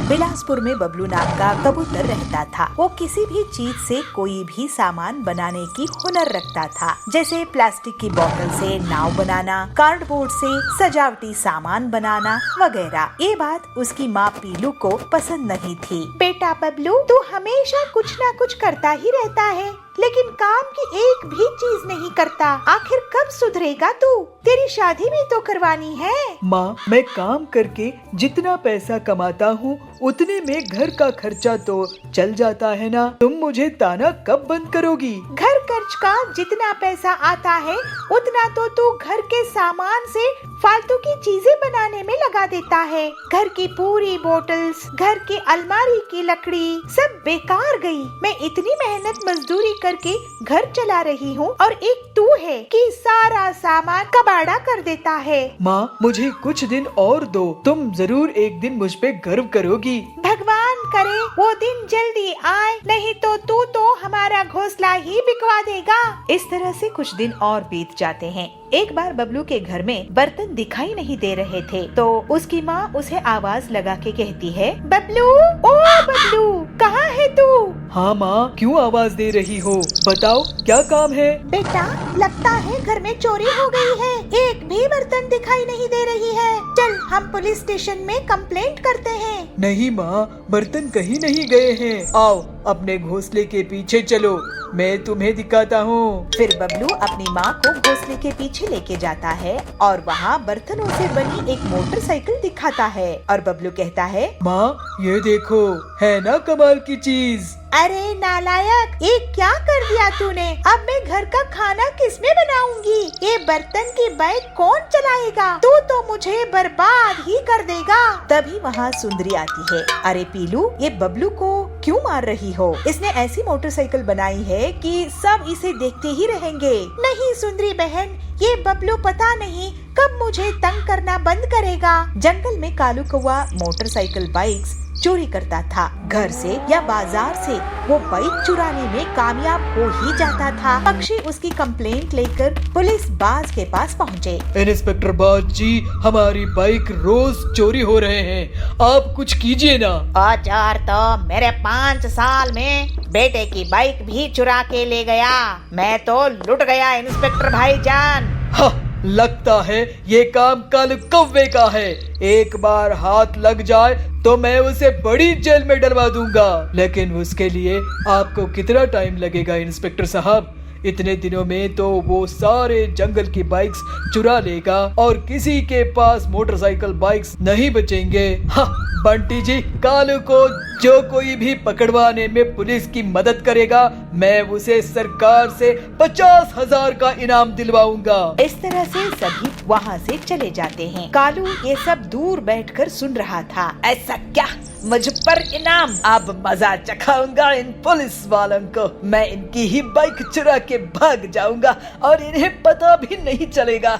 बिलासपुर में बबलू नाम का कबूतर रहता था। वो किसी भी चीज से कोई भी सामान बनाने की हुनर रखता था, जैसे प्लास्टिक की बोतल से नाव बनाना, कार्डबोर्ड से सजावटी सामान बनाना वगैरह। ये बात उसकी माँ पीलू को पसंद नहीं थी। बेटा बबलू, तू हमेशा कुछ ना कुछ करता ही रहता है, लेकिन काम की एक भी चीज नहीं करता। आखिर कब सुधरेगा तू? तेरी शादी भी तो करवानी है। माँ, मैं काम करके जितना पैसा कमाता हूँ उतने में घर का खर्चा तो चल जाता है ना। तुम मुझे ताना कब बंद करोगी? घर खर्च का जितना पैसा आता है उतना तो तू घर के सामान से फालतू की चीजें बनाने में लगा देता है। घर की पूरी बोतल्स, घर की अलमारी की लकड़ी सब बेकार गई। मैं इतनी मेहनत मजदूरी करके घर चला रही हूँ और एक तू है कि सारा सामान कबाड़ा कर देता है। माँ, मुझे कुछ दिन और दो, तुम जरूर एक दिन मुझ पे गर्व करोगी। भगवान करे वो दिन जल्दी आए, नहीं तो तू तो हमारा घोंसला ही बिकवा देगा। इस तरह से कुछ दिन और बीत जाते हैं। एक बार बबलू के घर में बर्तन दिखाई नहीं दे रहे थे, तो उसकी माँ उसे आवाज लगा के कहती है, बबलू, ओ बबलू, कहाँ है तू? हाँ माँ, क्यों आवाज दे रही हो? बताओ क्या काम है? बेटा, लगता है घर में चोरी हो गई है। एक भी बर्तन दिखाई नहीं दे रही है। चल हम पुलिस स्टेशन में कंप्लेंट करते हैं। नहीं माँ, बर्तन कहीं नहीं गए हैं। आओ अपने घोंसले के पीछे चलो, मैं तुम्हें दिखाता हूँ। फिर बबलू अपनी माँ को घोंसले के पीछे लेके जाता है और वहाँ बर्तनों से बनी एक मोटरसाइकिल दिखाता है और बबलू कहता है, माँ ये देखो, है ना कमाल की चीज। अरे नालायक, ये क्या कर दिया तूने? अब मैं घर का खाना किसमें बनाऊंगी? ये बर्तन की बाइक कौन चलाएगा? तू तो मुझे बर्बाद ही कर देगा। तभी वहाँ सुंदरी आती है। अरे पीलू, ये बबलू को क्यों मार रही हो? इसने ऐसी मोटरसाइकिल बनाई है कि सब इसे देखते ही रहेंगे। नहीं सुंदरी बहन, ये बबलू पता नहीं कब मुझे तंग करना बंद करेगा। जंगल में कालू कौवा मोटरसाइकिल बाइक्स चोरी करता था। घर से या बाजार से वो बाइक चुराने में कामयाब हो ही जाता था। पक्षी उसकी कंप्लेंट लेकर पुलिस बाज के पास पहुँचे। इंस्पेक्टर बाज जी, हमारी बाइक रोज चोरी हो रहे हैं, आप कुछ कीजिए ना। औजार तो मेरे 5 साल में बेटे की बाइक भी चुरा के ले गया। मैं तो लुट गया इंस्पेक्टर भाईजान। लगता है ये काम कालू कौवे का है। एक बार हाथ लग जाए तो मैं उसे बड़ी जेल में डलवा दूंगा। लेकिन उसके लिए आपको कितना टाइम लगेगा इंस्पेक्टर साहब? इतने दिनों में तो वो सारे जंगल की बाइक्स चुरा लेगा और किसी के पास मोटरसाइकिल बाइक्स नहीं बचेंगे। बंटी जी, कालू को जो कोई भी पकड़वाने में पुलिस की मदद करेगा, मैं उसे सरकार से 50,000 का इनाम दिलवाऊंगा। इस तरह से सभी वहाँ से चले जाते हैं। कालू ये सब दूर बैठकर सुन रहा था। ऐसा क्या, मुझ पर इनाम? अब मजा चखाऊंगा इन पुलिस वालों को। मैं इनकी ही बाइक चुरा के भाग जाऊंगा और इन्हें पता भी नहीं चलेगा।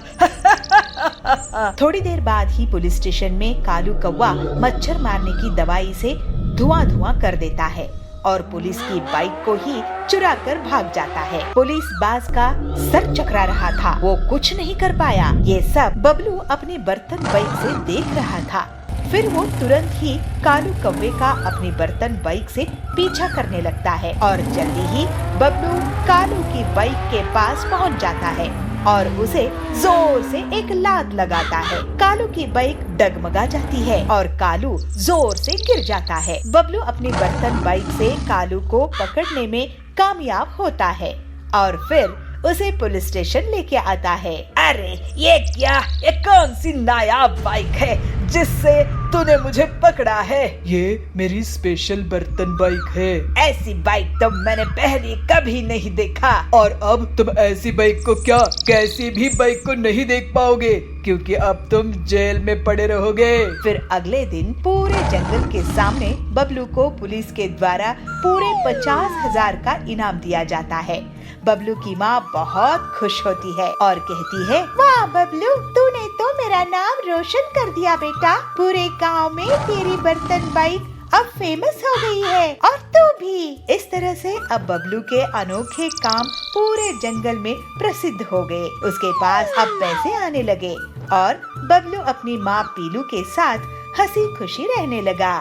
थोड़ी देर बाद ही पुलिस स्टेशन में कालू कौवा मच्छर मारने की दवाई से धुआं धुआं कर देता है और पुलिस की बाइक को ही चुरा कर भाग जाता है। पुलिस बाज का सर चकरा रहा था, वो कुछ नहीं कर पाया। ये सब बबलू अपने बर्तन बाइक से देख रहा था। फिर वो तुरंत ही कालू कौवे का अपनी बर्तन बाइक से पीछा करने लगता है और जल्दी ही बबलू कालू की बाइक के पास पहुंच जाता है और उसे जोर से एक लात लगाता है। कालू की बाइक डगमगा जाती है और कालू जोर से गिर जाता है। बबलू अपनी बर्तन बाइक से कालू को पकड़ने में कामयाब होता है और फिर उसे पुलिस स्टेशन लेके आता है। अरे ये क्या, ये कौन सी नायाब बाइक है जिससे तूने मुझे पकड़ा है? ये मेरी स्पेशल बर्तन बाइक है। ऐसी बाइक तो मैंने पहले कभी नहीं देखा। और अब तुम ऐसी बाइक को क्या, कैसी भी बाइक को नहीं देख पाओगे, क्योंकि अब तुम जेल में पड़े रहोगे। फिर अगले दिन पूरे जंगल के सामने बबलू को पुलिस के द्वारा पूरे 50,000 का इनाम दिया जाता है। बबलू की माँ बहुत खुश होती है और कहती है, वाह बबलू, तूने तो मेरा नाम रोशन कर दिया बेटा। पूरे गांव में तेरी बर्तन बाइक अब फेमस हो गई है और तू भी। इस तरह से अब बबलू के अनोखे काम पूरे जंगल में प्रसिद्ध हो गए। उसके पास अब पैसे आने लगे और बबलू अपनी माँ पीलू के साथ हंसी खुशी रहने लगा।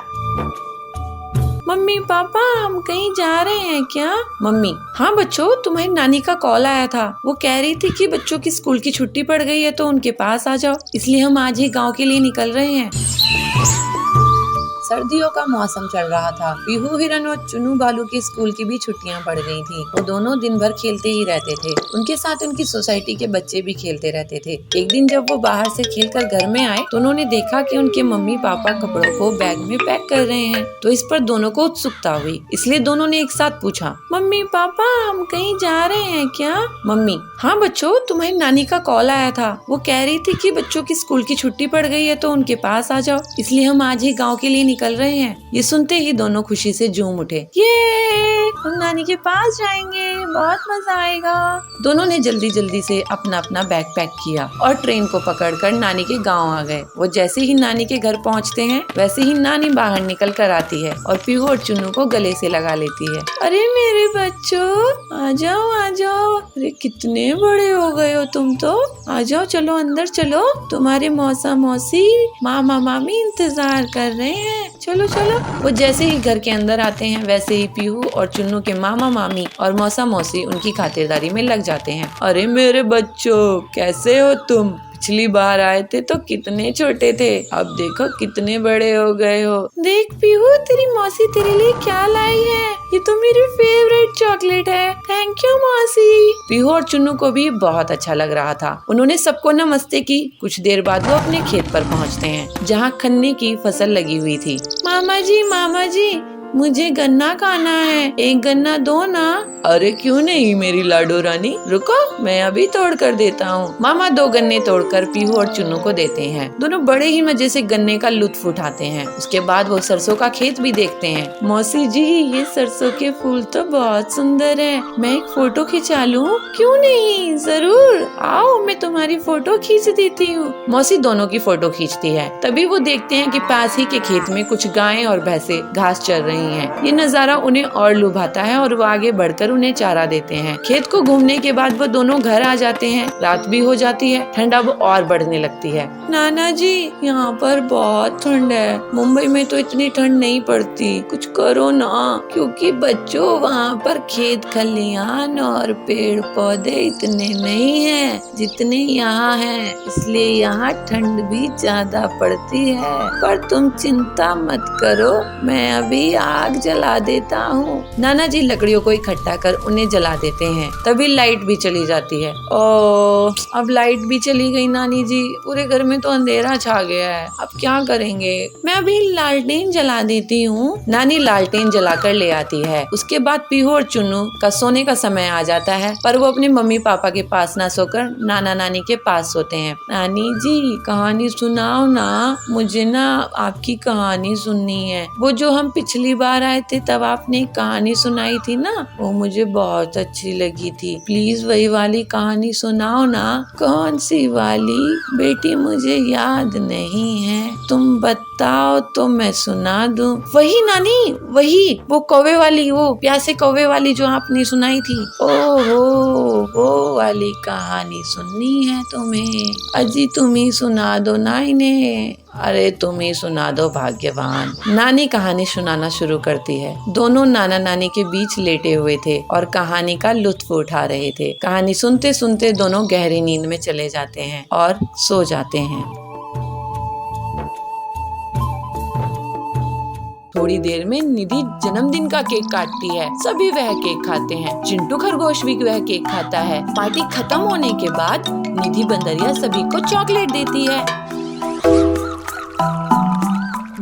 मम्मी पापा हम कहीं जा रहे हैं क्या? मम्मी हाँ बच्चों, तुम्हारी नानी का कॉल आया था। वो कह रही थी कि बच्चों की स्कूल की छुट्टी पड़ गई है तो उनके पास आ जाओ, इसलिए हम आज ही गांव के लिए निकल रहे हैं। सर्दियों का मौसम चल रहा था। पीहू हिरन और चुन्नू भालू की स्कूल की भी छुट्टियां पड़ गई थी। वो दोनों दिन भर खेलते ही रहते थे। उनके साथ उनकी सोसाइटी के बच्चे भी खेलते रहते थे। एक दिन जब वो बाहर से खेलकर घर में आए तो उन्होंने देखा कि उनके मम्मी पापा कपड़ों को बैग में पैक कर रहे हैं। तो इस पर दोनों को उत्सुकता हुई, इसलिए दोनों ने एक साथ पूछा, मम्मी पापा हम कहीं जा रहे हैं क्या? मम्मी हाँ बच्चों, तुम्हारी नानी का कॉल आया था। वो कह रही थी कि बच्चों की स्कूल की छुट्टी पड़ गई है तो उनके पास आ जाओ, इसलिए हम आज ही गाँव के लिए निकल रहे हैं। ये सुनते ही दोनों खुशी से झूम उठे। ये हम नानी के पास जाएंगे, बहुत मजा आएगा। दोनों ने जल्दी जल्दी से अपना अपना बैग पैक किया और ट्रेन को पकड़कर नानी के गांव आ गए। वो जैसे ही नानी के घर पहुंचते हैं वैसे ही नानी बाहर निकल कर आती है और पीहू और चुन्नू को गले से लगा लेती है। अरे मेरे बच्चों आ जाओ आ जाओ, अरे कितने बड़े हो गए हो तुम तो, आ जाओ चलो अंदर चलो, तुम्हारे मौसा मौसी मामा मामी इंतजार कर रहे हैं, चलो चलो। वो जैसे ही घर के अंदर आते हैं वैसे ही पीहू और चुन्नू के मामा मामी और मौसा मौसी उनकी खातिरदारी में लग जाते हैं। अरे मेरे बच्चों कैसे हो तुम? पिछली बार आए थे तो कितने छोटे थे, अब देखो कितने बड़े हो गए हो। देख पीहू तेरी मौसी तेरे लिए क्या लाई है, ये तो मेरी फेवरेट चॉकलेट है। थैंक यू मौसी। पीहू और चुन्नू को भी बहुत अच्छा लग रहा था। उन्होंने सबको नमस्ते की। कुछ देर बाद वो अपने खेत पर पहुँचते हैं जहाँ गन्ने की फसल लगी हुई थी। मामा जी मुझे गन्ना खाना है, एक गन्ना दो ना। अरे क्यों नहीं मेरी लाडो रानी, रुको मैं अभी तोड़ कर देता हूँ। मामा 2 गन्ने तोड़कर पीहू और चुन्नू को देते हैं। दोनों बड़े ही मजे से गन्ने का लुत्फ उठाते हैं। उसके बाद वो सरसों का खेत भी देखते हैं। मौसी जी ये सरसों के फूल तो बहुत सुंदर है, मैं एक फोटो खिंचा लूं? क्यों नहीं, जरूर आओ मैं तुम्हारी फोटो खींच देती हूँ। मौसी दोनों की फोटो खींचती है। तभी वो देखते हैं कि पास ही के खेत में कुछ गायें और भैंसे घास चर रही हैं। ये नजारा उन्हें और लुभाता है और वो आगे बढ़कर उन्हें चारा देते हैं। खेत को घूमने के बाद वो दोनों घर आ जाते हैं। रात भी हो जाती है, ठंड अब और बढ़ने लगती है। नाना जी यहाँ पर बहुत ठंड है, मुंबई में तो इतनी ठंड नहीं पड़ती, कुछ करो ना। क्योंकि बच्चों वहाँ पर खेत खलियान और पेड़ पौधे इतने नहीं हैं जितने यहाँ हैं, इसलिए यहाँ ठंड भी ज्यादा पड़ती है। पर तुम चिंता मत करो, मैं अभी आग जला देता हूँ। नाना जी लकड़ियों को इकट्ठा कर उन्हें जला देते हैं। तभी लाइट भी चली जाती है। ओ अब लाइट भी चली गई नानी जी, पूरे घर में तो अंधेरा छा गया है, अब क्या करेंगे? मैं अभी लालटेन जला देती हूँ। नानी लालटेन जलाकर ले आती है। उसके बाद पीहू और चुन्नू का सोने का समय आ जाता है, पर वो अपने मम्मी पापा के पास ना सोकर नाना नानी के पास सोते हैं। नानी जी कहानी सुनाओ ना, मुझे ना आपकी कहानी सुननी है। वो जो हम पिछली बार आए थे तब आपने एक कहानी सुनाई थी ना, वो मुझे बहुत अच्छी लगी थी, प्लीज वही वाली कहानी सुनाओ ना। कौन सी वाली बेटी, मुझे याद नहीं है, तुम बताओ तो मैं सुना दूं। वही नानी, वही वो कौवे वाली, वो प्यासे कौवे वाली जो आपने सुनाई थी। ओहो वो वाली कहानी सुननी है तुम्हें? अजी तुम ही सुना दो ना इन्हें। अरे तुम ही सुना दो भाग्यवान। नानी कहानी सुनाना शुरू करती है। दोनों नाना नानी के बीच लेटे हुए थे और कहानी का लुत्फ उठा रहे थे। कहानी सुनते सुनते दोनों गहरी नींद में चले जाते हैं और सो जाते हैं। थोड़ी देर में निधि जन्मदिन का केक काटती है। सभी वह केक खाते हैं। चिंटू खरगोश भी वह केक खाता है। पार्टी खत्म होने के बाद निधि बंदरिया सभी को चॉकलेट देती है।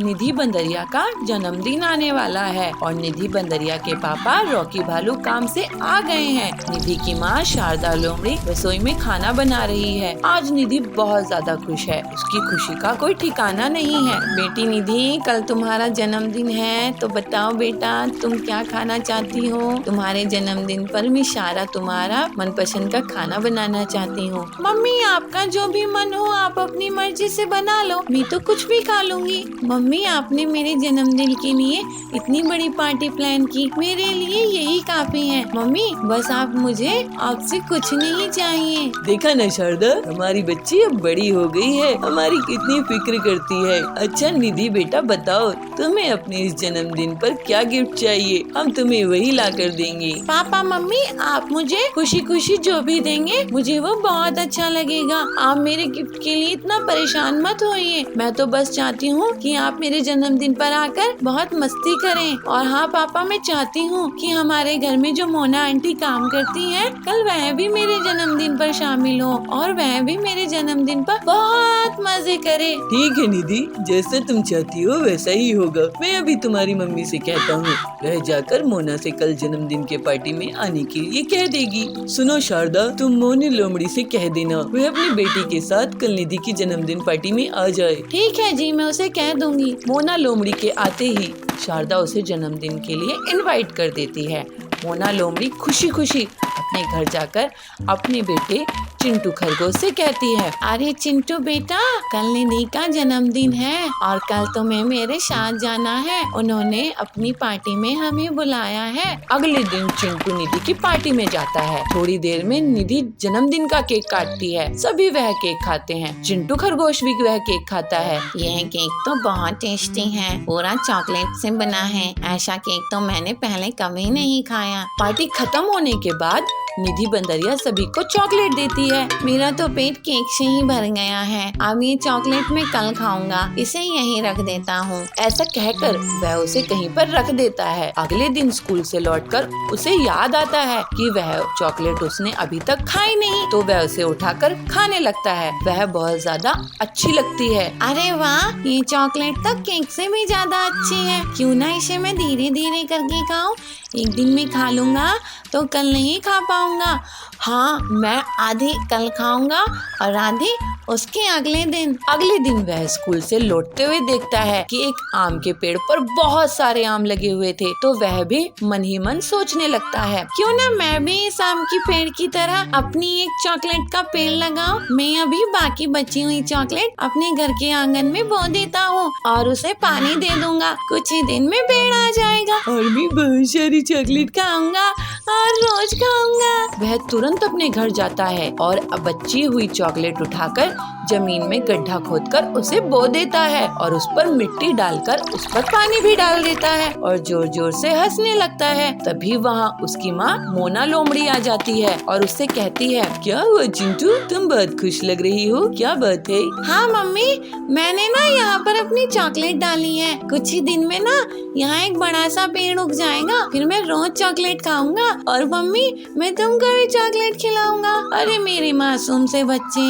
निधि बंदरिया का जन्मदिन आने वाला है और निधि बंदरिया के पापा रॉकी भालू काम से आ गए हैं। निधि की माँ शारदा लोमड़ी रसोई में खाना बना रही है। आज निधि बहुत ज्यादा खुश है, उसकी खुशी का कोई ठिकाना नहीं है। बेटी निधि कल तुम्हारा जन्मदिन है, तो बताओ बेटा तुम क्या खाना चाहती हो? तुम्हारे जन्मदिन पर मैं शारा तुम्हारा मनपसंद का खाना बनाना चाहती हूँ। मम्मी आपका जो भी मन हो आप अपनी मर्जी से बना लो, मैं तो कुछ भी खा लूंगी। मम्मी मम्मी आपने मेरे जन्मदिन के लिए इतनी बड़ी पार्टी प्लान की, मेरे लिए यही काफी है। मम्मी बस आप मुझे आपसे कुछ नहीं चाहिए। देखा न शारदा, हमारी बच्ची अब बड़ी हो गई है, हमारी कितनी फिक्र करती है। अच्छा निधि बेटा बताओ, तुम्हें अपने इस जन्मदिन पर क्या गिफ्ट चाहिए, हम तुम्हें वही ला कर देंगे। पापा मम्मी आप मुझे खुशी खुशी जो भी देंगे मुझे वो बहुत अच्छा लगेगा। आप मेरे गिफ्ट के लिए इतना परेशान मत होइए। मैं तो बस चाहती हूँ कि आप मेरे जन्मदिन पर आकर बहुत मस्ती करें। और हाँ पापा, मैं चाहती हूँ कि हमारे घर में जो मोना आंटी काम करती हैं, कल वह भी मेरे जन्मदिन पर शामिल हो और वह भी मेरे जन्मदिन पर बहुत मजे करे। ठीक है निधि, जैसा तुम चाहती हो वैसा ही होगा। मैं अभी तुम्हारी मम्मी से कहता हूँ, वह जाकर मोना से कल जन्मदिन के पार्टी में आने के लिए कह देगी। सुनो शारदा, तुम मोनी लोमड़ी से कह देना वह अपनी बेटी के साथ कल निधि की जन्मदिन पार्टी में आ जाए। ठीक है जी, मैं उसे कह दूंगी। मोना लोमड़ी के आते ही शारदा उसे जन्मदिन के लिए इनवाइट कर देती है। मोना लोमड़ी खुशी खुशी अपने घर जाकर अपने बेटे चिंटू खरगोश से कहती है, अरे चिंटू बेटा, कल निधि का जन्मदिन है और कल तुम्हें मेरे साथ जाना है। उन्होंने अपनी पार्टी में हमें बुलाया है। अगले दिन चिंटू निधि की पार्टी में जाता है। थोड़ी देर में निधि जन्मदिन का केक काटती है। सभी वह केक खाते हैं। चिंटू खरगोश भी वह केक खाता है। यह केक तो बहुत टेस्टी है, पूरा चॉकलेट से बना है। ऐसा केक तो मैंने पहले कभी नहीं खाया। पार्टी खत्म होने के बाद निधि बंदरिया सभी को चॉकलेट देती है। मेरा तो पेट केक से ही भर गया है, अब ये चॉकलेट मैं कल खाऊंगा, इसे यहीं रख देता हूँ। ऐसा कहकर वह उसे कहीं पर रख देता है। अगले दिन स्कूल से लौटकर उसे याद आता है कि वह चॉकलेट उसने अभी तक खाई नहीं, तो वह उसे उठाकर खाने लगता है। वह बहुत ज्यादा अच्छी लगती है। अरे वाह, ये चॉकलेट तो केक से भी ज्यादा अच्छी है। क्यों ना इसे मैं धीरे धीरे करके खाऊं। एक दिन में खा लूंगा तो कल नहीं खा पाऊंगा। हाँ, मैं आधी कल खाऊंगा और आधी उसके अगले दिन वह स्कूल से लौटते हुए देखता है कि एक आम के पेड़ पर बहुत सारे आम लगे हुए थे। तो वह भी मन ही मन सोचने लगता है, क्यों ना मैं भी इस आम की पेड़ की तरह अपनी एक चॉकलेट का पेड़ लगाऊं। मैं अभी बाकी बची हुई चॉकलेट अपने घर के आंगन में बो देता हूँ और उसे पानी दे दूंगा। कुछ ही दिन में पेड़ आ जाएगा और भी बहुत सारी चॉकलेट खाऊंगा और रोज खाऊंगा। वह तुरंत अपने घर जाता है और बची हुई चॉकलेट उठाकर जमीन में गड्ढा खोदकर उसे बो देता है और उस पर मिट्टी डालकर उस पर पानी भी डाल देता है और जोर जोर से हंसने लगता है। तभी वहाँ उसकी माँ मोना लोमड़ी आ जाती है और उससे कहती है, क्या हुआ चिंटू, तुम बहुत खुश लग रही हो, क्या बात है? हाँ मम्मी, मैंने ना यहाँ पर अपनी चॉकलेट डाली है। कुछ ही दिन में ना यहाँ एक बड़ा सा पेड़ उग जाएगा, फिर मैं रोज चॉकलेट खाऊंगा और मम्मी मैं तुमको भी चॉकलेट खिलाऊंगा। अरे मेरे मासूम से बच्चे,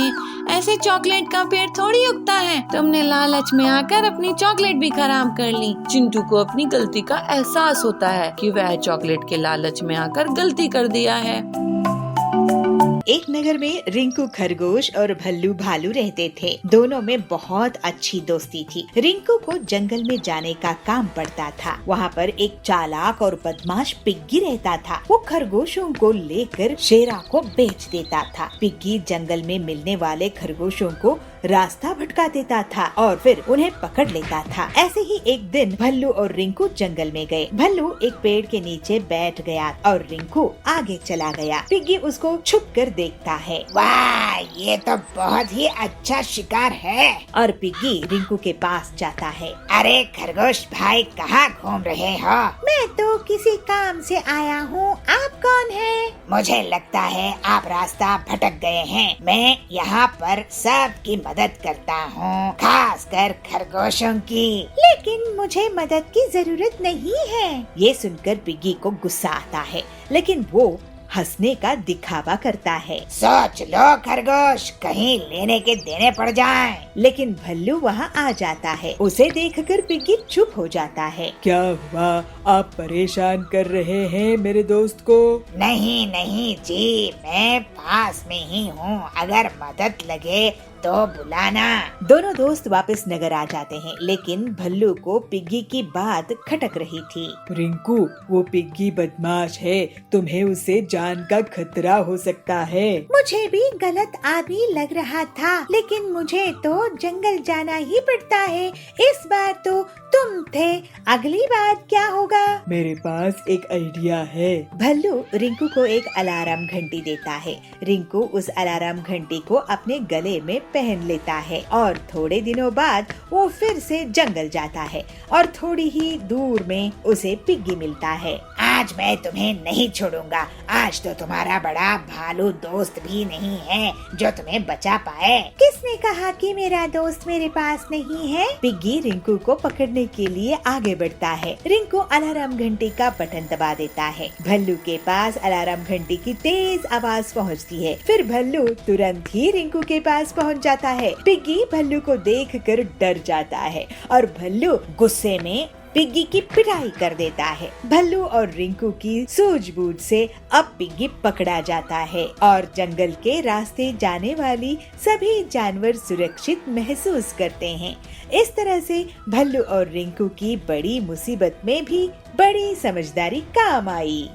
ऐसे चॉकलेट का पेड़ थोड़ी उगता है। तुमने लालच में आकर अपनी चॉकलेट भी खराब कर ली। चिंटू को अपनी गलती का एहसास होता है कि वह चॉकलेट के लालच में आकर गलती कर दिया है। एक नगर में रिंकू खरगोश और भल्लू भालू रहते थे। दोनों में बहुत अच्छी दोस्ती थी। रिंकू को जंगल में जाने का काम पड़ता था। वहाँ पर एक चालाक और बदमाश पिग्गी रहता था। वो खरगोशों को लेकर शेरा को बेच देता था। पिग्गी जंगल में मिलने वाले खरगोशों को रास्ता भटका देता था और फिर उन्हें पकड़ लेता था। ऐसे ही एक दिन भल्लू और रिंकू जंगल में गए। भल्लू एक पेड़ के नीचे बैठ गया और रिंकू आगे चला गया। पिग्गी उसको छुप कर देखता है। वाह, ये तो बहुत ही अच्छा शिकार है। और पिग्गी रिंकू के पास जाता है। अरे खरगोश भाई, कहाँ घूम रहे हो? मैं तो किसी काम से आया हूँ, आप कौन हैं? मुझे लगता है आप रास्ता भटक गए हैं। मैं यहाँ पर सबकी मदद करता हूँ, खासकर खरगोशों की। लेकिन मुझे मदद की जरूरत नहीं है। ये सुनकर पिग्गी को गुस्सा आता है, लेकिन वो हंसने का दिखावा करता है। सोच लो खरगोश, कहीं लेने के देने पड़ जाएं। लेकिन भल्लू वहाँ आ जाता है। उसे देखकर पिग्गी चुप हो जाता है। क्या हुआ, आप परेशान कर रहे हैं मेरे दोस्त को? नहीं नहीं जी, मैं पास में ही हूँ, अगर मदद लगे तो बुलाना। दोनों दोस्त वापस नगर आ जाते हैं, लेकिन भल्लू को पिग्गी की बात खटक रही थी। रिंकू, वो पिग्गी बदमाश है, तुम्हें उससे जान का खतरा हो सकता है। मुझे भी गलत आदमी लग रहा था, लेकिन मुझे तो जंगल जाना ही पड़ता है। इस बार तो तुम थे, अगली बार क्या होगा? मेरे पास एक आइडिया है। भल्लू रिंकू को एक अलार्म घंटी देता है। रिंकू उस अलार्म घंटी को अपने गले में पहन लेता है और थोड़े दिनों बाद वो फिर से जंगल जाता है और थोड़ी ही दूर में उसे पिग्गी मिलता है। आज मैं तुम्हें नहीं छोड़ूंगा। आज तो तुम्हारा बड़ा भालू दोस्त भी नहीं है जो तुम्हें बचा पाए। किसने कहा कि मेरा दोस्त मेरे पास नहीं है? पिग्गी रिंकू को पकड़ने के लिए आगे बढ़ता है। रिंकू अलार्म घंटी का बटन दबा देता है। भल्लू के पास अलार्म घंटी की तेज आवाज पहुंचती है। फिर भल्लू तुरंत ही रिंकू के पास पहुंच जाता है। पिग्गी भल्लू को देखकर डर जाता है और भल्लू गुस्से में पिग्गी की पिटाई कर देता है। भल्लू और रिंकू की सूझबूझ से अब पिग्गी पकड़ा जाता है और जंगल के रास्ते जाने वाली सभी जानवर सुरक्षित महसूस करते हैं। इस तरह से भल्लू और रिंकू की बड़ी मुसीबत में भी बड़ी समझदारी काम आई।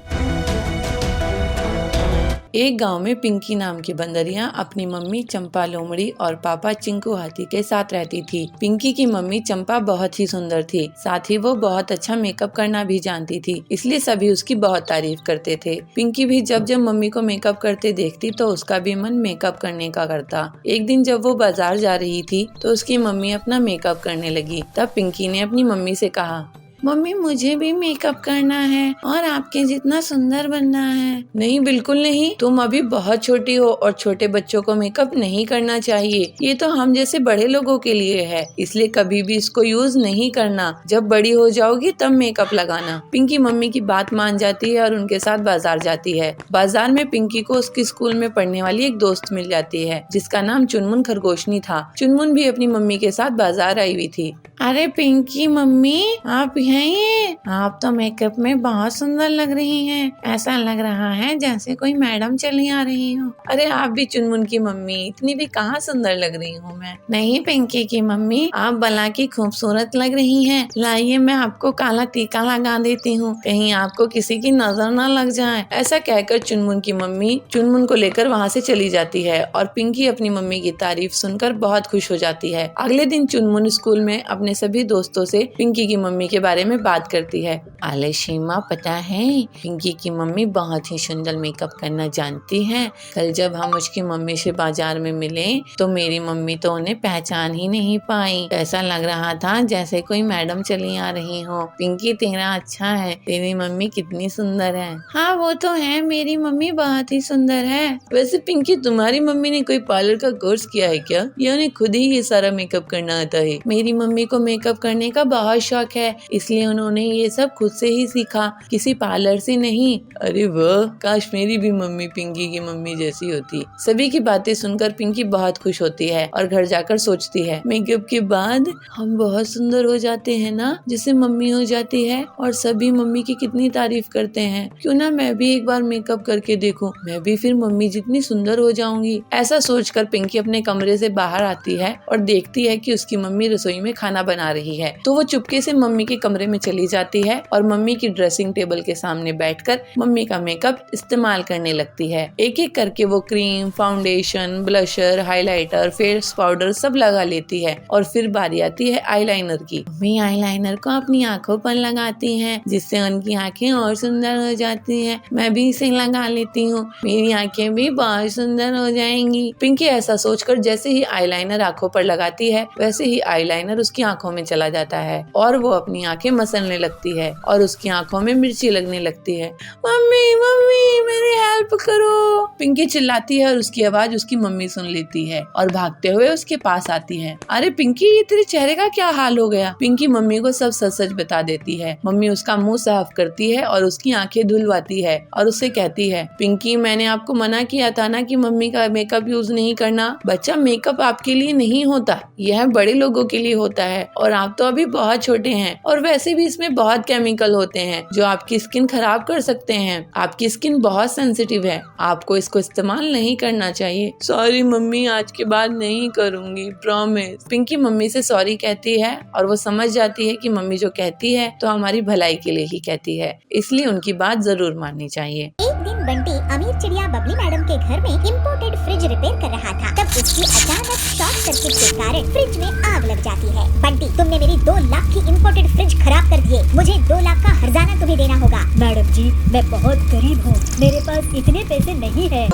एक गांव में पिंकी नाम की बंदरिया अपनी मम्मी चंपा लोमड़ी और पापा चिंकू हाथी के साथ रहती थी। पिंकी की मम्मी चंपा बहुत ही सुंदर थी, साथ ही वो बहुत अच्छा मेकअप करना भी जानती थी, इसलिए सभी उसकी बहुत तारीफ करते थे। पिंकी भी जब जब मम्मी को मेकअप करते देखती तो उसका भी मन मेकअप करने का करता। एक दिन जब वो बाजार जा रही थी तो उसकी मम्मी अपना मेकअप करने लगी। तब पिंकी ने अपनी मम्मी से कहा, मम्मी मुझे भी मेकअप करना है और आपके जितना सुंदर बनना है। नहीं, बिल्कुल नहीं, तुम अभी बहुत छोटी हो और छोटे बच्चों को मेकअप नहीं करना चाहिए। ये तो हम जैसे बड़े लोगों के लिए है, इसलिए कभी भी इसको यूज नहीं करना। जब बड़ी हो जाओगी तब मेकअप लगाना। पिंकी मम्मी की बात मान जाती है और उनके साथ बाजार जाती है। बाजार में पिंकी को उसके स्कूल में पढ़ने वाली एक दोस्त मिल जाती है जिसका नाम चुनमुन खरगोशनी था। चुनमुन भी अपनी मम्मी के साथ बाजार आई हुई थी। अरे पिंकी मम्मी, आप हैं? आप तो मेकअप में बहुत सुंदर लग रही हैं। ऐसा लग रहा है जैसे कोई मैडम चली आ रही हो। अरे आप भी चुनमुन की मम्मी, इतनी भी कहाँ सुंदर लग रही हूँ मैं। नहीं पिंकी की मम्मी, आप भला की खूबसूरत लग रही हैं। लाइए मैं आपको काला टीका लगा देती हूँ, कहीं आपको किसी की नजर न लग जाए। ऐसा कहकर चुनमुन की मम्मी चुनमुन को लेकर वहाँ से चली जाती है और पिंकी अपनी मम्मी की तारीफ सुनकर बहुत खुश हो जाती है। अगले दिन चुनमुन स्कूल में अपने सभी दोस्तों से पिंकी की मम्मी के बारे में बात करती है। अले शीमा, पता है पिंकी की मम्मी बहुत ही सुंदर मेकअप करना जानती है। कल जब हम उसकी मम्मी से बाजार में मिले तो मेरी मम्मी तो उन्हें पहचान ही नहीं पाई। ऐसा लग रहा था जैसे कोई मैडम चली आ रही हो। पिंकी तेरा अच्छा है, तेरी मम्मी कितनी सुंदर है। हाँ वो तो है, मेरी मम्मी बहुत ही सुंदर है। वैसे पिंकी, तुम्हारी मम्मी ने कोई पार्लर का कोर्स किया है क्या, या उन्हें खुद ही ये सारा मेकअप करना आता है? मेरी मम्मी को मेकअप करने का बहुत शौक है, इसलिए उन्होंने ये सब खुद से ही सीखा, किसी पार्लर से नहीं। अरे वाह, काश मेरी भी मम्मी पिंकी की मम्मी जैसी होती। सभी की बातें सुनकर पिंकी बहुत खुश होती है और घर जाकर सोचती है, मेकअप के बाद हम बहुत सुंदर हो जाते हैं ना, जैसे मम्मी हो जाती है और सभी मम्मी की कितनी तारीफ करते हैं। क्यों ना मैं भी एक बार मेकअप करके देखूं, मैं भी फिर मम्मी जितनी सुंदर हो जाऊंगी। ऐसा सोचकर पिंकी अपने कमरे से बाहर आती है और देखती है कि उसकी मम्मी रसोई में खाना बना रही है। तो वो चुपके से मम्मी के कमरे में चली जाती है और मम्मी की ड्रेसिंग टेबल के सामने बैठकर मम्मी का मेकअप इस्तेमाल करने लगती है। एक एक करके वो cream, foundation, blusher, highlighter, face powder सब लगा लेती है और फिर बारी आती है आईलाइनर की। मम्मी आईलाइनर को अपनी आंखों पर लगाती है जिससे उनकी आंखें और सुंदर हो जाती हैं। मैं भी इसे लगा लेती हूँ, मेरी आंखें भी बहुत सुंदर हो जाएंगी। पिंकी ऐसा सोचकर जैसे ही आईलाइनर आंखों पर लगाती है वैसे ही आईलाइनर उसकी आंखों में चला जाता है और वो अपनी आंखें मसलने लगती है और उसकी आंखों में मिर्ची लगने लगती है। मम्मी मम्मी मेरी हेल्प करो, पिंकी चिल्लाती है और उसकी आवाज उसकी मम्मी सुन लेती है और भागते हुए उसके पास आती है। अरे पिंकी, ये तेरे चेहरे का क्या हाल हो गया? पिंकी मम्मी को सब सच सच बता देती है। मम्मी उसका मुंह साफ करती है और उसकी आंखें धुलवाती है और उससे कहती है, पिंकी मैंने आपको मना किया था ना कि मम्मी का मेकअप यूज नहीं करना। बच्चा, मेकअप आपके लिए नहीं होता, यह बड़े लोगों के लिए होता है और आप तो अभी बहुत छोटे हैं। और वैसे वैसे भी इसमें बहुत केमिकल होते हैं जो आपकी स्किन खराब कर सकते हैं। आपकी स्किन बहुत सेंसिटिव है, आपको इसको इस्तेमाल नहीं करना चाहिए। सॉरी मम्मी, आज के बाद नहीं करूँगी, प्रॉमिस। पिंकी मम्मी से सॉरी कहती है और वो समझ जाती है कि मम्मी जो कहती है तो हमारी भलाई के लिए ही कहती है, इसलिए उनकी बात जरूर माननी चाहिए। एक दिन बंटी अमीर चिड़िया बबली मैडम के घर में इम्पोर्टेड फ्रिज रिपेयर कर रहा था। तब उसकी अचानक शॉर्ट सर्किट के कारण फ्रिज में आग लग जाती है। बंटी, तुमने मेरी 2 लाख की इम्पोर्टेड फ्रिज खराब कर दिए, मुझे 2 लाख का हर्जाना तुम्हें देना होगा। मैडम जी, मैं बहुत गरीब हूँ, मेरे पास इतने पैसे नहीं है।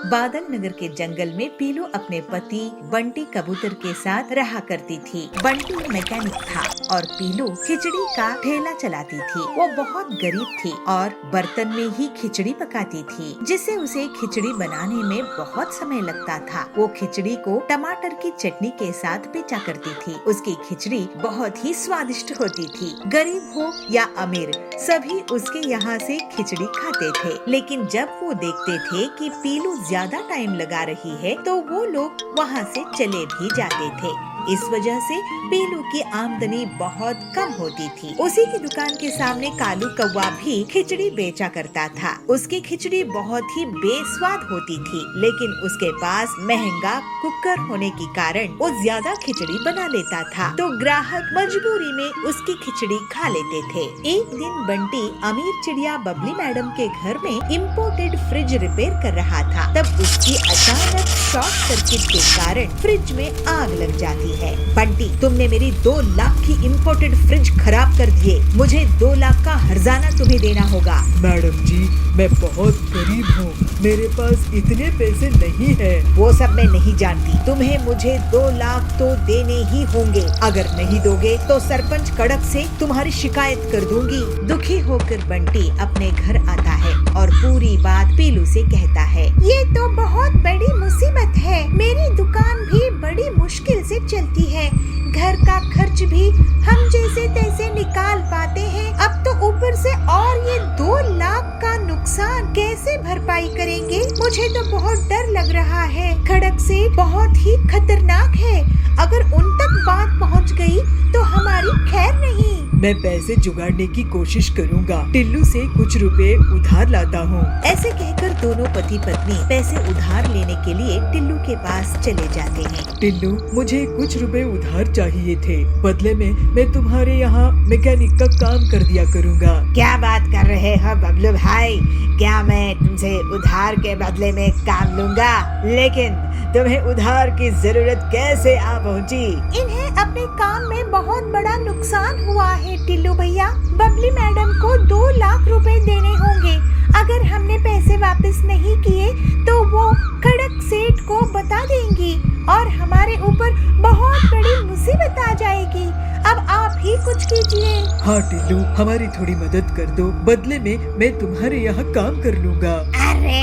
बादल नगर के जंगल में पीलू अपने पति बंटी कबूतर के साथ रहा करती थी। बंटी मैकेनिक था और पीलू खिचड़ी का ठेला चलाती थी। वो बहुत गरीब थी और बर्तन में ही खिचड़ी पकाती थी, जिससे उसे खिचड़ी बनाने में बहुत समय लगता था। वो खिचड़ी को टमाटर की चटनी के साथ बेचा करती थी। उसकी खिचड़ी बहुत ही स्वादिष्ट होती थी। गरीब हो या अमीर, सभी उसके यहाँ से खिचड़ी खाते थे। लेकिन जब वो देखते थे कि पीलू ज्यादा टाइम लगा रही है तो वो लोग वहाँ से चले भी जाते थे। इस वजह से पीलू की आमदनी बहुत कम होती थी। उसी की दुकान के सामने कालू कौवा भी खिचड़ी बेचा करता था। उसकी खिचड़ी बहुत ही बेस्वाद होती थी, लेकिन उसके पास महंगा कुकर होने के कारण वो ज्यादा खिचड़ी बना लेता था, तो ग्राहक मजबूरी में उसकी खिचड़ी खा लेते थे। एक दिन बंटी अमीर चिड़िया बबली मैडम के घर में इम्पोर्टेड फ्रिज रिपेयर कर रहा था। तब उसकी अचानक शॉर्ट सर्किट के कारण फ्रिज में आग लग जाती है। बंटी, तुमने मेरी 2 लाख की इम्पोर्टेड फ्रिज खराब कर दिए, मुझे 2 लाख का हर्जाना तुम्हें देना होगा। मैडम जी, मैं बहुत गरीब हूँ, मेरे पास इतने पैसे नहीं है। वो सब मैं नहीं जानती, तुम्हें मुझे 2 लाख तो देने ही होंगे। अगर नहीं दोगे तो सरपंच कड़क से तुम्हारी शिकायत कर दूंगी। दुखी होकर बंटी अपने घर आता है और पूरी बात पीलू से कहता है। ये तो बहुत बड़ी मुसीबत है, मेरी दुकान भी बड़ी मुश्किल से चलती है, घर का खर्च भी हम जैसे तैसे निकाल पाते हैं, अब तो ऊपर से और ये 2 लाख का नुकसान कैसे भरपाई करेंगे। मुझे तो बहुत डर लग रहा है, खड़क सेठ बहुत ही खतरनाक है, अगर उन तक बात पहुंच गई तो हमारी खैर नहीं। मैं पैसे जुगाड़ने की कोशिश करूँगा, टिल्लू से कुछ रुपए उधार लाता हूँ। ऐसे कहकर दोनों पति पत्नी पैसे उधार लेने के लिए टिल्लू के पास चले जाते हैं। टिल्लू, मुझे कुछ रुपए उधार चाहिए थे, बदले में मैं तुम्हारे यहाँ मैकेनिक का काम कर दिया करूँगा। क्या बात कर रहे हो बबलू भाई, क्या मैं तुमसे उधार के बदले में काम लूँगा? लेकिन तुम्हें उधार की जरूरत कैसे आ पहुँची? इन्हें अपने काम में बहुत बड़ा नुकसान हुआ है टिल्लू भैया। बबली मैडम को 2 लाख रुपए देने होंगे, अगर हमने पैसे वापस नहीं किए तो वो खड़क सेठ को बता देंगी और हमारे ऊपर बहुत बड़ी मुसीबत आ जाएगी। अब आप ही कुछ कीजिए। हाँ टिल्लू, हमारी थोड़ी मदद कर दो, बदले में मैं तुम्हारे यहाँ काम कर लूँगा। अरे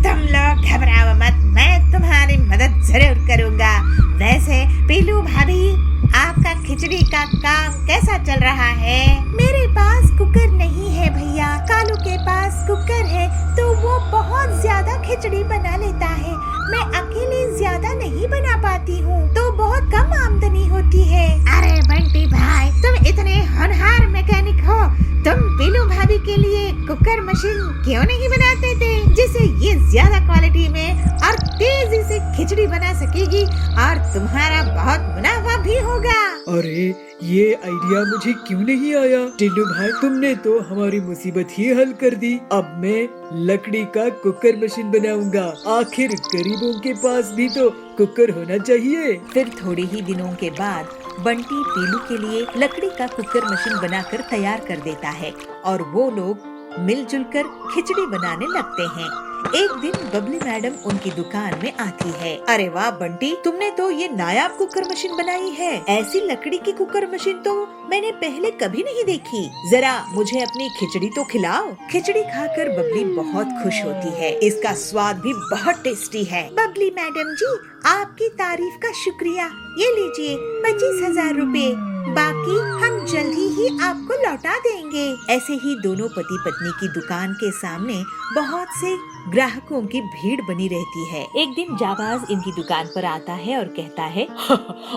तुम लोग घबराओ मत, मैं तुम्हारी मदद जरूर करूँगा। वैसे पीलू भाभी, आपका खिचड़ी का काम कैसा चल रहा है? मेरे पास कुकर नहीं है भैया, कालू के पास कुकर है तो वो बहुत ज्यादा खिचड़ी बना लेता है, मैं अकेले ज्यादा नहीं बना पाती हूँ तो बहुत कम आमदनी होती है। अरे बंटी भाई, तुम इतने होनहार मैकेनिक हो, तुम पीलू भाभी के लिए कुकर मशीन क्यों नहीं बनाते थे, जिससे ये ज्यादा क्वालिटी में और तेजी से खिचड़ी बना सकेगी और तुम्हारा बहुत मुनाफा भी होगा। अरे ये आइडिया मुझे क्यों नहीं आया? टिल्लू भाई, तुमने तो हमारी मुसीबत ही हल कर दी। अब मैं लकड़ी का कुकर मशीन बनाऊंगा, आखिर गरीबों के पास भी तो कुकर होना चाहिए। फिर थोड़े ही दिनों के बाद बंटी पीलू के लिए लकड़ी का कुकर मशीन बनाकर तैयार कर देता है और वो लोग मिलजुल कर खिचड़ी बनाने लगते हैं। एक दिन बबली मैडम उनकी दुकान में आती है। अरे वाह बंटी, तुमने तो ये नायाब कुकर मशीन बनाई है, ऐसी लकड़ी की कुकर मशीन तो मैंने पहले कभी नहीं देखी, जरा मुझे अपनी खिचड़ी तो खिलाओ। खिचड़ी खाकर बबली बहुत खुश होती है, इसका स्वाद भी बहुत टेस्टी है। बबली मैडम जी, आपकी तारीफ का शुक्रिया, ये लीजिए 25,000 रुपए। बाकी हम जल्दी ही आपको लौटा देंगे। ऐसे ही दोनों पति पत्नी की दुकान के सामने बहुत से ग्राहकों की भीड़ बनी रहती है। एक दिन जाबाज इनकी दुकान पर आता है और कहता है,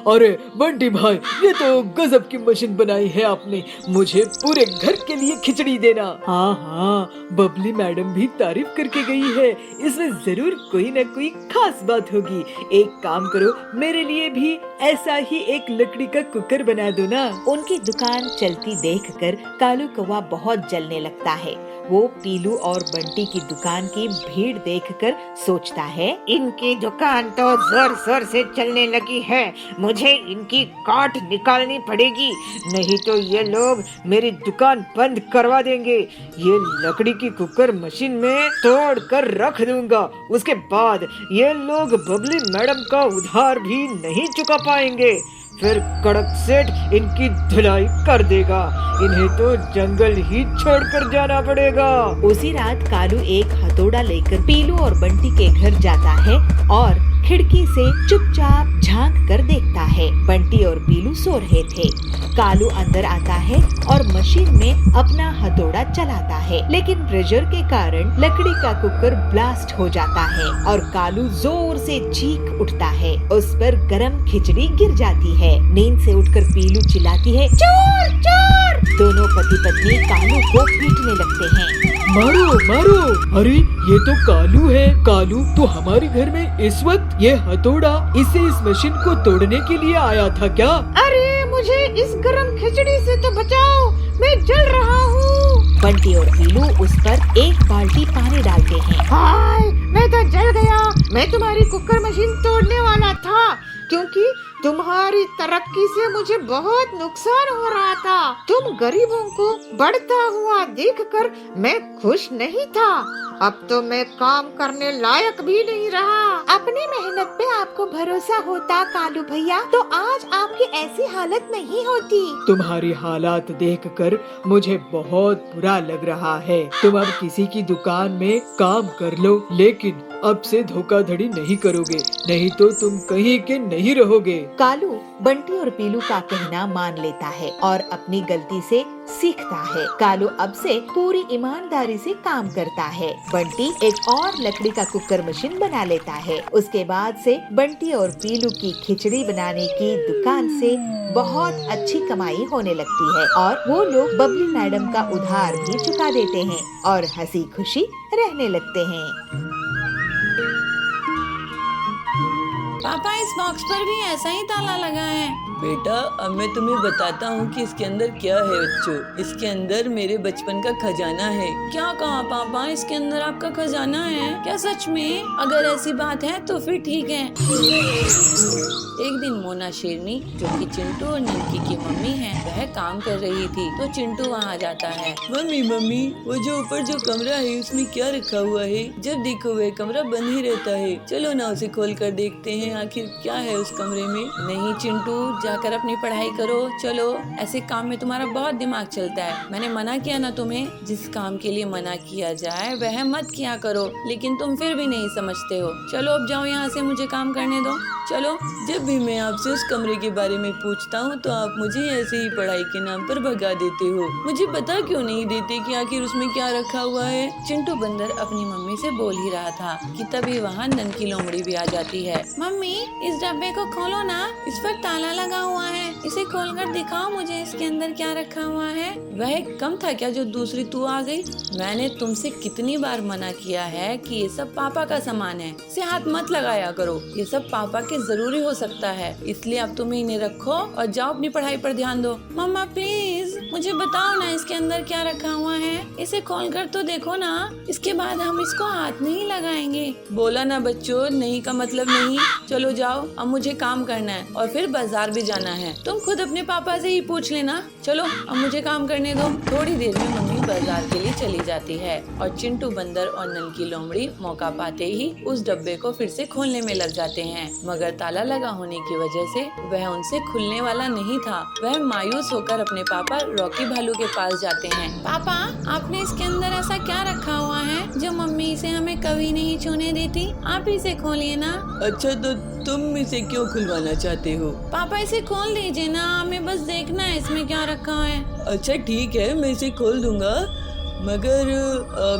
अरे बंटी भाई, ये तो गजब की मशीन बनाई है आपने। मुझे पूरे घर के लिए खिचड़ी देना। हाँ हाँ, बबली मैडम भी तारीफ करके गई है। इसमें जरूर कोई न कोई खास बात होगी। एक काम करो, मेरे लिए भी ऐसा ही एक लकड़ी का कुकर बना दो ना। उनकी दुकान चलती देखकर कालू कौवा बहुत जलने लगता है। वो पीलू और बंटी की दुकान की भीड़ देखकर सोचता है, इनकी दुकान तो जोर जोर से चलने लगी है, मुझे इनकी काट निकालनी पड़ेगी, नहीं तो ये लोग मेरी दुकान बंद करवा देंगे। ये लकड़ी की कुकर मशीन में तोड़ कर रख दूंगा। उसके बाद ये लोग बबली मैडम का उधार भी नहीं चुका पाएंगे। फिर कड़क सेठ इनकी धुलाई कर देगा। इन्हें तो जंगल ही छोड़कर जाना पड़ेगा। उसी रात कालू एक हथौड़ा लेकर पीलू और बंटी के घर जाता है और खिड़की से चुपचाप झांक कर देखता है। बंटी और पीलू सो रहे थे। कालू अंदर आता है और मशीन में अपना हथौड़ा चलाता है, लेकिन प्रेशर के कारण लकड़ी का कुकर ब्लास्ट हो जाता है और कालू जोर से चीख उठता है। उस पर गरम खिचड़ी गिर जाती है। नींद से उठकर पीलू चिल्लाती है, चोर चोर। दोनों पति पत्नी कालू को पीटने लगते हैं। मारो मारो। अरे ये तो कालू है। कालू, तू हमारे घर में इस वक्त ये हथौड़ा इस मशीन को तोड़ने के लिए आया था क्या? अरे मुझे इस गरम खिचड़ी से तो बचाओ, मैं जल रहा हूँ। बंटी और पीलू उस पर एक बाल्टी पानी डालते हैं। हाय, मैं तो जल गया। मैं तुम्हारी कुकर मशीन तोड़ने वाला था, क्योंकि तुम्हारी तरक्की से मुझे बहुत नुकसान हो रहा था। तुम गरीबों को बढ़ता हुआ देखकर मैं खुश नहीं था। अब तो मैं काम करने लायक भी नहीं रहा। अपनी मेहनत पे आपको भरोसा होता कालू भैया, तो आज आपकी ऐसी हालत नहीं होती। तुम्हारी हालात देखकर मुझे बहुत बुरा लग रहा है। तुम अब किसी की दुकान में काम कर लो, लेकिन अब से धोखाधड़ी नहीं करोगे, नहीं तो तुम कहीं के नहीं रहोगे। कालू बंटी और पीलू का कहना मान लेता है और अपनी गलती से सीखता है। कालू अब से पूरी ईमानदारी से काम करता है। बंटी एक और लकड़ी का कुकर मशीन बना लेता है। उसके बाद से बंटी और पीलू की खिचड़ी बनाने की दुकान से बहुत अच्छी कमाई होने लगती है और वो लोग बबली मैडम का उधार भी चुका देते हैं और हंसी खुशी रहने लगते हैं। पापा, इस बॉक्स पर भी ऐसा ही ताला लगा है। बेटा, अब मैं तुम्हें बताता हूँ कि इसके अंदर क्या है बच्चों। इसके अंदर मेरे बचपन का खजाना है। क्या कहा पापा, इसके अंदर आपका खजाना है? क्या सच में? अगर ऐसी बात है तो फिर ठीक है। एक दिन मोना शेरनी, जो कि चिंटू और ननकी की मम्मी है, वह काम कर रही थी तो चिंटू वहाँ जाता है। मम्मी मम्मी, वो जो ऊपर जो कमरा है उसमें क्या रखा हुआ है? जब देखो वह कमरा बंद ही रहता है। चलो ना उसे खोल कर देखते हैं, आखिर क्या है उस कमरे में। नहीं चिंटू, जाकर अपनी पढ़ाई करो। चलो, ऐसे काम में तुम्हारा बहुत दिमाग चलता है। मैंने मना किया ना तुम्हें। जिस काम के लिए मना किया जाए वह मत किया करो, लेकिन तुम फिर भी नहीं समझते हो। चलो अब जाओ यहाँ से, मुझे काम करने दो। चलो। जब भी मैं आपसे उस कमरे के बारे में पूछता हूँ तो आप मुझे ऐसे ही पढ़ाई के नाम पर भगा देते हो। मुझे बता क्यों नहीं देते कि आखिर उसमें क्या रखा हुआ है? चिंटू बंदर अपनी मम्मी से बोल ही रहा था कि तभी वहाँ ननकी लोमड़ी भी आ जाती है। मम्मी, इस डब्बे को खोलो ना, इस पर ताला लगा हुआ है। इसे खोलकर दिखाओ मुझे, इसके अंदर क्या रखा हुआ है। वह कम था क्या जो दूसरी तू आ गई? मैंने तुमसे कितनी बार मना किया है कि ये सब पापा का सामान है, इसे हाथ मत लगाया करो। ये सब पापा के जरूरी हो सकता है, इसलिए अब तुम इन्हें रखो और जाओ अपनी पढ़ाई पर ध्यान दो। मम्मा प्लीज मुझे बताओ ना, इसके अंदर क्या रखा हुआ है। इसे खोलकर तो देखो ना, इसके बाद हम इसको हाथ नहीं लगाएंगे। बोला ना बच्चों, नहीं का मतलब नहीं। चलो जाओ, अब मुझे काम करना है और फिर बाजार भी जाना है। तुम खुद अपने पापा से ही पूछ लेना। चलो अब मुझे काम करने दो। थोड़ी देर में मम्मी बाजार के लिए चली जाती है और चिंटू बंदर और ननकी लोमड़ी मौका पाते ही उस डब्बे को फिर से खोलने में लग जाते हैं, मगर ताला लगा होने की वजह से वह उनसे खुलने वाला नहीं था। वह मायूस होकर अपने पापा रॉकी भालू के पास जाते हैं। पापा, आपने इसके अंदर ऐसा क्या रखा हुआ है जो मम्मी इसे हमें कभी नहीं छूने देती? आप इसे खोलिए ना। अच्छा, तो तुम इसे क्यों खुलवाना चाहते हो? पापा, इसे खोल दीजिए ना, हमें बस देखना है इसमें क्या रखा है। अच्छा ठीक है, मैं इसे खोल दूंगा, मगर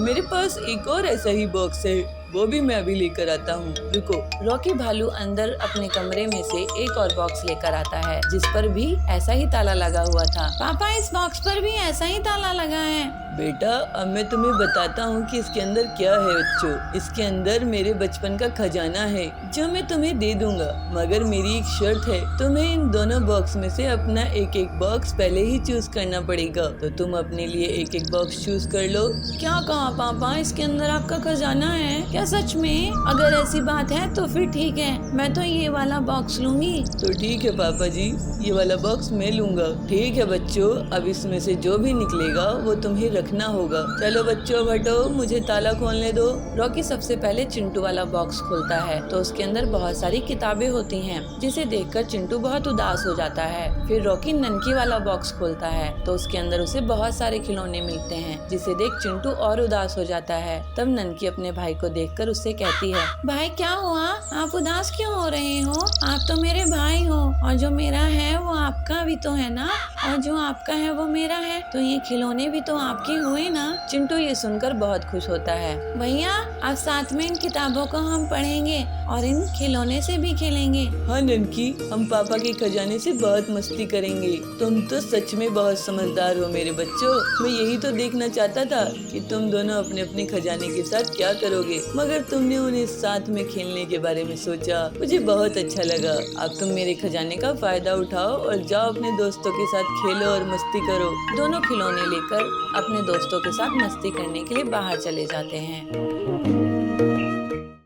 मेरे पास एक और ऐसा ही बॉक्स है, वो भी मैं अभी लेकर आता हूँ, रुको। रॉकी भालू अंदर अपने कमरे में से एक और बॉक्स लेकर आता है जिस पर भी ऐसा ही ताला लगा हुआ था। पापा, इस बॉक्स पर भी ऐसा ही ताला लगा है। बेटा, अब मैं तुम्हें बताता हूँ कि इसके अंदर क्या है बच्चों। इसके अंदर मेरे बचपन का खजाना है जो मैं तुम्हें दे दूंगा, मगर मेरी एक शर्त है, तुम्हें इन दोनों बॉक्स में से अपना एक एक बॉक्स पहले ही चूज करना पड़ेगा। तो तुम अपने लिए एक एक बॉक्स चूज कर लो। क्या कहा पापा, इसके अंदर आपका खजाना है क्या? सच में? अगर ऐसी बात है तो फिर ठीक है, मैं तो ये वाला बॉक्स लूंगी। तो ठीक है पापा जी, ये वाला बॉक्स मैं लूंगा। ठीक है बच्चों, अब इसमें से जो भी निकलेगा वो तुम्हें रखना होगा। चलो बच्चों हटो, मुझे ताला खोलने दो। रॉकी सबसे पहले चिंटू वाला बॉक्स खोलता है तो उसके अंदर बहुत सारी किताबें होती हैं, जिसे देखकर चिंटू बहुत उदास हो जाता है। फिर रॉकी ननकी वाला बॉक्स खोलता है तो उसके अंदर उसे बहुत सारे खिलौने मिलते हैं, जिसे देख चिंटू और उदास हो जाता है। तब ननकी अपने भाई को देखकर उससे कहती है, भाई क्या हुआ, आप उदास क्यों हो रहे हो? आप तो मेरे भाई हो और जो मेरा है वो आपका भी तो है ना, और जो आपका है वो मेरा है, तो ये खिलौने भी तो आपके हुए ना। चिंटू ये सुनकर बहुत खुश होता है। भैया, अब साथ में इन किताबों को हम पढ़ेंगे और इन खिलौने से भी खेलेंगे। हाँ ननकी, हम पापा के खजाने से बहुत मस्ती करेंगे। तुम तो सच में बहुत समझदार हो मेरे बच्चों। मैं यही तो देखना चाहता था कि तुम दोनों अपने अपने खजाने के साथ क्या करोगे, मगर तुमने उन्हें साथ में खेलने के बारे में सोचा। मुझे बहुत अच्छा लगा। अब तुम मेरे खजाने का फायदा उठाओ और जाओ अपने दोस्तों के साथ खेलो और मस्ती करो। दोनों खिलौने लेकर अपने दोस्तों के साथ मस्ती करने के लिए बाहर चले जाते हैं।